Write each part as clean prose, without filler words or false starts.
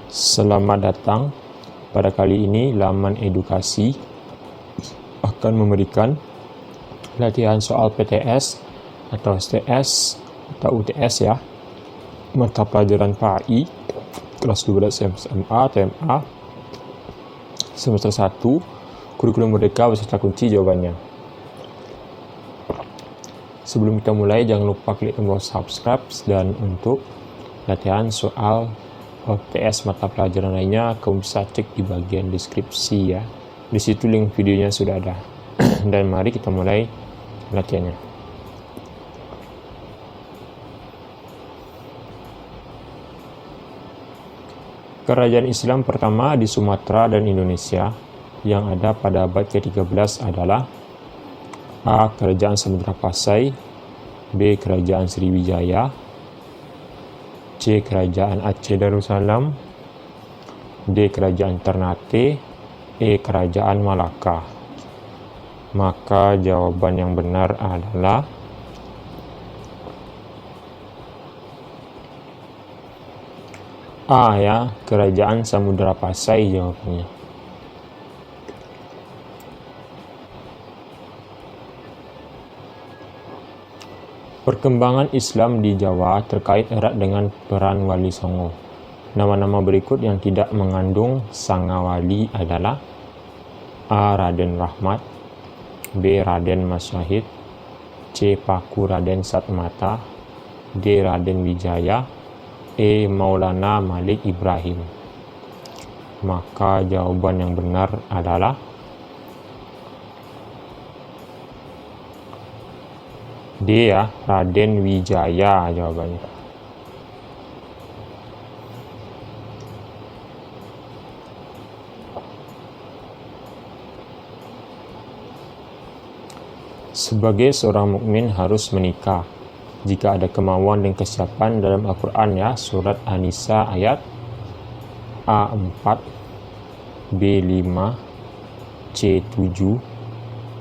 Selamat datang. Pada kali ini, laman edukasi akan memberikan latihan soal PTS atau STS atau UTS ya, mata pelajaran PAI kelas 12 SMA TMA semester 1 kurikulum merdeka beserta kunci jawabannya. Sebelum kita mulai, jangan lupa klik tombol subscribe, dan untuk latihan soal OTS mata pelajaran lainnya kamu bisa cek di bagian deskripsi ya. Di situ link videonya sudah ada. Dan mari kita mulai latihannya. Kerajaan Islam pertama di Sumatera dan Indonesia yang ada pada abad ke-13 adalah A. Kerajaan Samudra Pasai, B. Kerajaan Sriwijaya, C. Kerajaan Aceh Darussalam, D. Kerajaan Ternate, E. Kerajaan Malaka. Maka jawaban yang benar adalah A ya, Kerajaan Samudra Pasai jawabannya. Perkembangan Islam di Jawa terkait erat dengan peran Wali Songo. Nama-nama berikut yang tidak mengandung sanga wali adalah A. Raden Rahmat, B. Raden Mas Syahid, C. Paku Raden Satmata, D. Raden Wijaya, E. Maulana Malik Ibrahim. Maka jawaban yang benar adalah D ya, Raden Wijaya jawabannya. Sebagai seorang mukmin harus menikah jika ada kemauan dan kesiapan dalam Al-Quran ya. Surat An-Nisa ayat A4, B5, C7,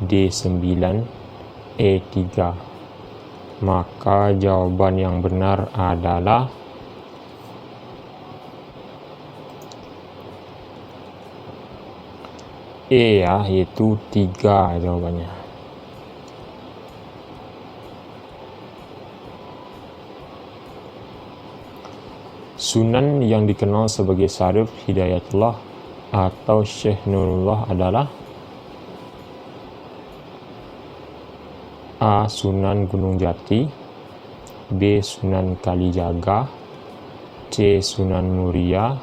D9, E3. Maka jawaban yang benar adalah E ya, yaitu 3 jawabannya. Sunan yang dikenal sebagai Syarif Hidayatullah atau Syekh Nurullah adalah A. Sunan Gunung Jati, B. Sunan Kalijaga, C. Sunan Muria,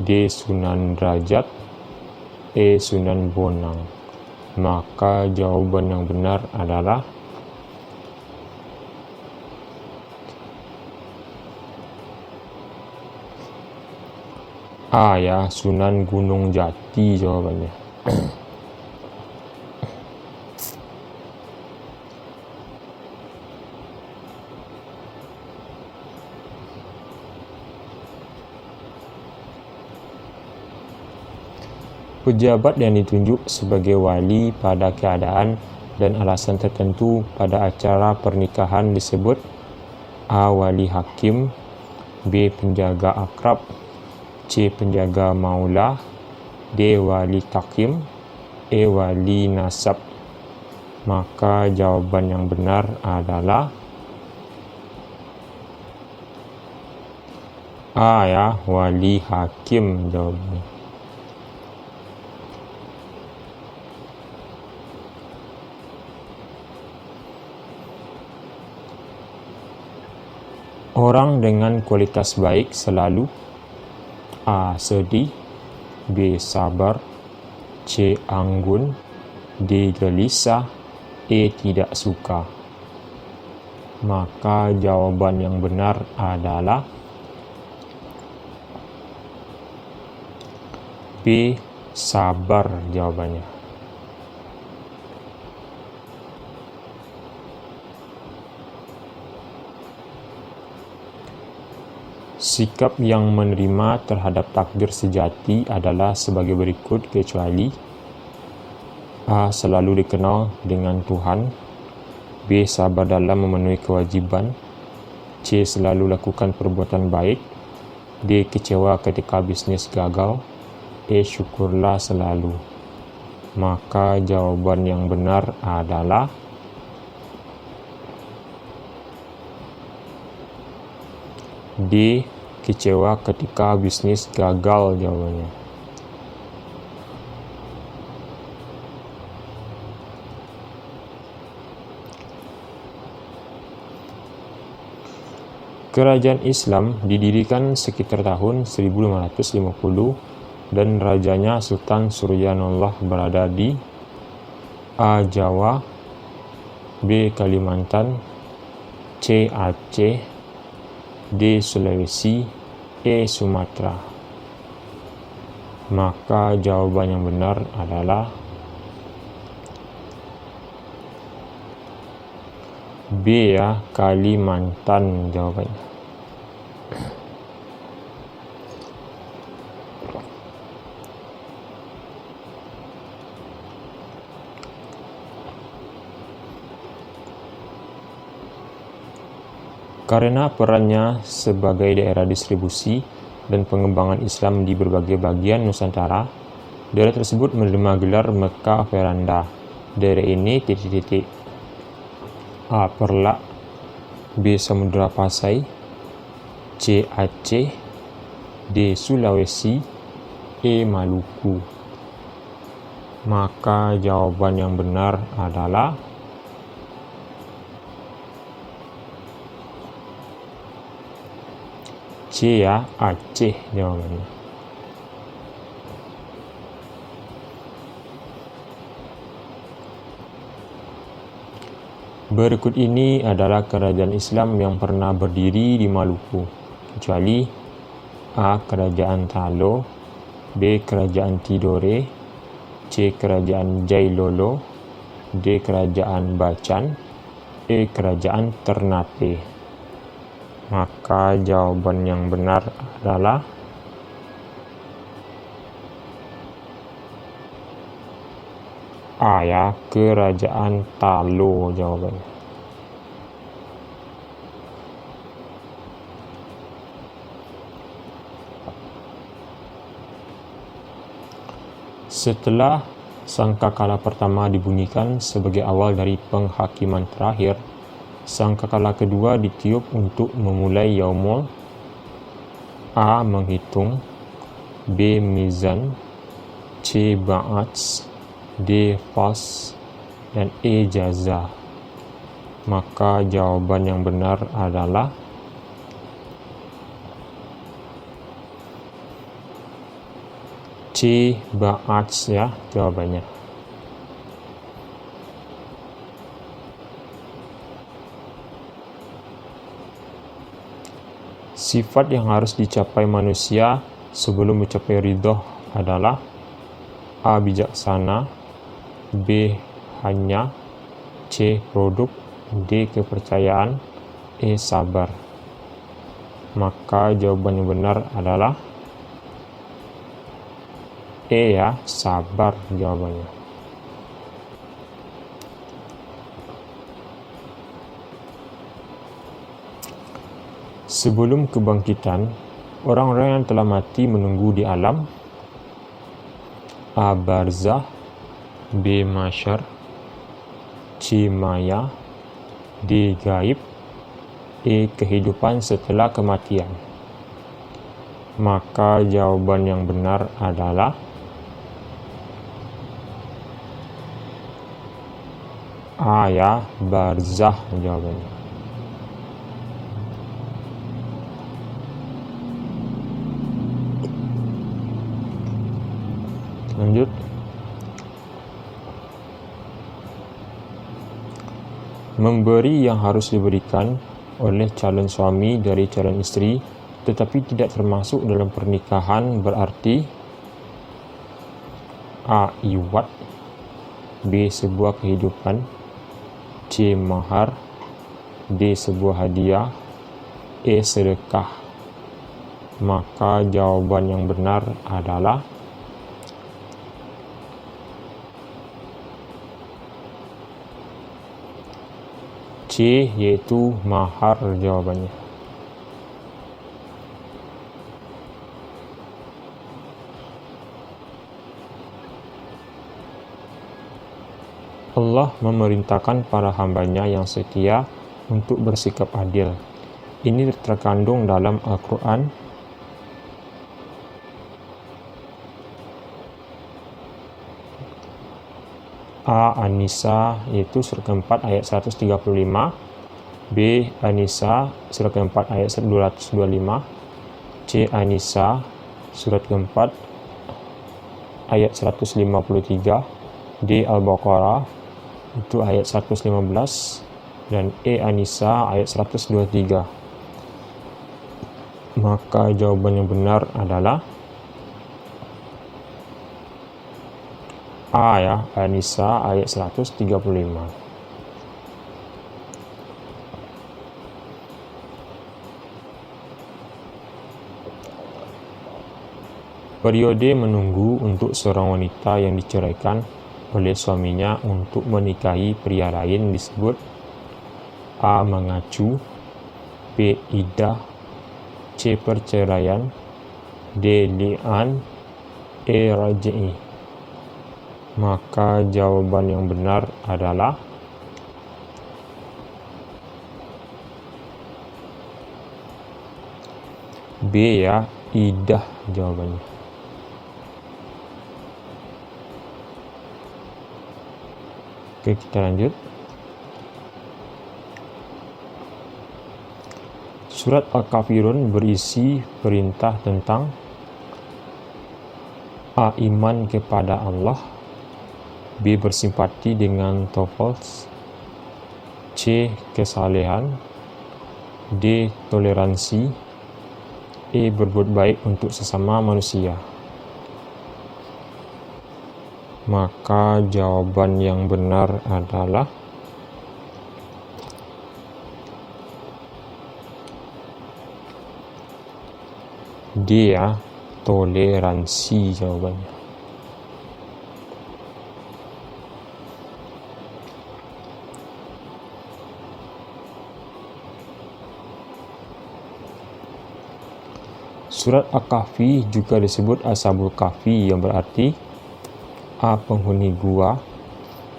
D. Sunan Derajat, E. Sunan Bonang. Maka jawaban yang benar adalah A ya, Sunan Gunung Jati jawabannya. Pejabat yang ditunjuk sebagai wali pada keadaan dan alasan tertentu pada acara pernikahan disebut A. Wali Hakim, B. Penjaga Akrab, C. Penjaga Maula, D. Wali Takim, E. Wali Nasab. Maka jawaban yang benar adalah A ya, Wali Hakim jawabannya. Orang dengan kualitas baik selalu A. Sedih, B. Sabar, C. Anggun, D. Gelisah, E. Tidak suka. Maka jawaban yang benar adalah B. Sabar jawabannya. Sikap yang menerima terhadap takdir sejati adalah sebagai berikut kecuali A. Selalu dikenal dengan Tuhan, B. Sabar dalam memenuhi kewajiban, C. Selalu lakukan perbuatan baik, D. Kecewa ketika bisnis gagal. E. Syukurlah selalu. Maka jawaban yang benar adalah D. Kecewa ketika bisnis gagal jawabannya. Kerajaan Islam didirikan sekitar tahun 1550 dan rajanya Sultan Suryanullah berada di A. Jawa, B. Kalimantan, C. Aceh, D. Sulawesi, E. Sumatera. Maka jawaban yang benar adalah B, ya, Kalimantan jawabannya. Karena perannya sebagai daerah distribusi dan pengembangan Islam di berbagai bagian Nusantara, daerah tersebut menerima gelar Mekah Veranda. Daerah ini A. Perlak, B. Samudra Pasai, C. Aceh, D. Sulawesi, E. Maluku. Maka jawaban yang benar adalah C, ya, Aceh jawabannya. Berikut ini adalah kerajaan Islam yang pernah berdiri di Maluku, kecuali A. Kerajaan Talo, B. Kerajaan Tidore, C. Kerajaan Jailolo, D. Kerajaan Bacan, E. Kerajaan Ternate. Maka jawaban yang benar adalah A, ya, Kerajaan Talo jawabannya. Setelah sangkakala pertama dibunyikan sebagai awal dari penghakiman terakhir, sangkakala kedua ditiup untuk memulai yaumul A. Menghitung, B. Mizan, C. Ba'ats, D. Fas, dan E. Jaza. Maka jawaban yang benar adalah C. Ba'ats, ya, jawabannya. Sifat yang harus dicapai manusia sebelum mencapai ridho adalah A. Bijaksana, B. Hanya, C. Produk, D. Kepercayaan, E. Sabar. Maka jawaban yang benar adalah E, ya, sabar jawabannya. Sebelum kebangkitan, orang-orang yang telah mati menunggu di alam A. Barzah, B. Masyar, C. Maya, D. Gaib, E. Kehidupan setelah kematian. Maka jawaban yang benar adalah A, ya, Barzah jawabannya. Lanjut. Memberi yang harus diberikan oleh calon suami dari calon istri tetapi tidak termasuk dalam pernikahan berarti A. Iwat, B. Sebuah kehidupan, C. Mahar, D. Sebuah hadiah, E. Sedekah. Maka jawaban yang benar adalah C, yaitu mahar jawabannya. Allah memerintahkan para hambanya yang setia untuk bersikap adil. Ini terkandung dalam Al-Quran An-Nisa, yaitu surat keempat ayat 135, B. An-Nisa surat keempat ayat 225, C. An-Nisa surat keempat ayat 153, D. Al-Baqarah itu ayat 115, dan E. An-Nisa ayat 123. Maka jawaban yang benar adalah A ya, An-Nisa ayat 135. Periode menunggu untuk seorang wanita yang diceraikan oleh suaminya untuk menikahi pria lain disebut A. Mengacu, B. Iddah, C. Perceraian, D. Li'an, E. Raj'i. Maka jawaban yang benar adalah B ya, iddah jawabannya. Oke, kita lanjut. Surat Al-Kafirun berisi perintah tentang A. Iman kepada Allah, B. Bersimpati dengan Tawaf, C. Kesalehan, D. Toleransi, E. Berbuat baik untuk sesama manusia. Maka jawaban yang benar adalah D ya, toleransi jawabannya. Surat Al-Kahfi juga disebut Ashabul Kahfi, yang berarti A. Penghuni gua,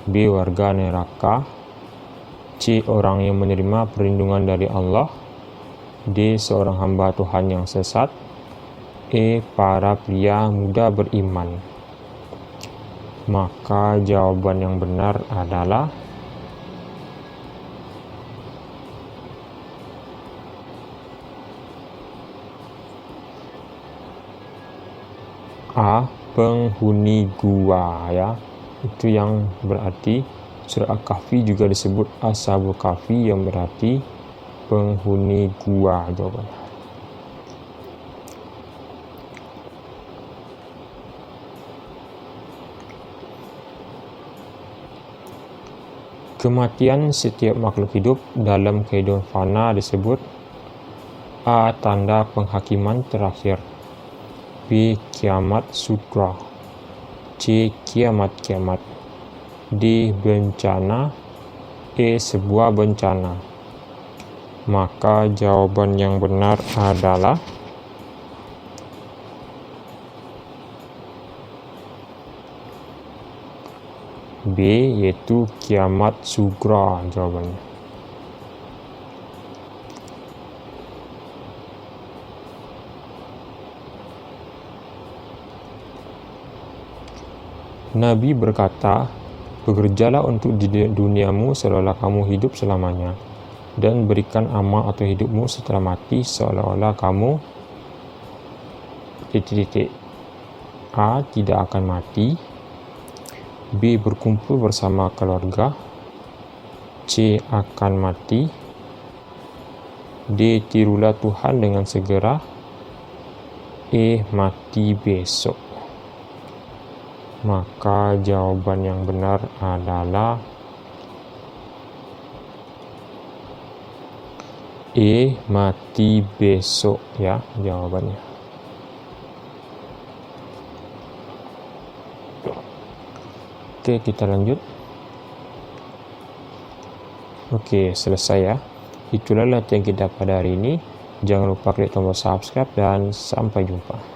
B. Warga neraka, C. Orang yang menerima perlindungan dari Allah, D. Seorang hamba Tuhan yang sesat, E. Para pria muda beriman. Maka jawaban yang benar adalah A. Penghuni gua ya. Itu yang berarti surat Al-Kahfi juga disebut Ashabul Kahfi, yang berarti penghuni gua jawabannya. Kematian setiap makhluk hidup dalam kehidupan fana disebut A. Tanda penghakiman terakhir, B. Kiamat sugra, C. Kiamat-kiamat, D. Bencana, E. Sebuah bencana. Maka jawaban yang benar adalah B, yaitu kiamat sugra jawabannya. Nabi berkata, bekerjalah untuk di duniamu seolah-olah kamu hidup selamanya, dan berikan amal atau hidupmu setelah mati seolah-olah kamu A. Tidak akan mati, B. Berkumpul bersama keluarga, C. Akan mati, D. Tirulah Tuhan dengan segera, E. Mati besok. Maka jawaban yang benar adalah E. Mati besok ya jawabannya. Oke, kita lanjut. Oke, selesai ya. Itulah latihan kita pada hari ini. Jangan lupa klik tombol subscribe dan sampai jumpa.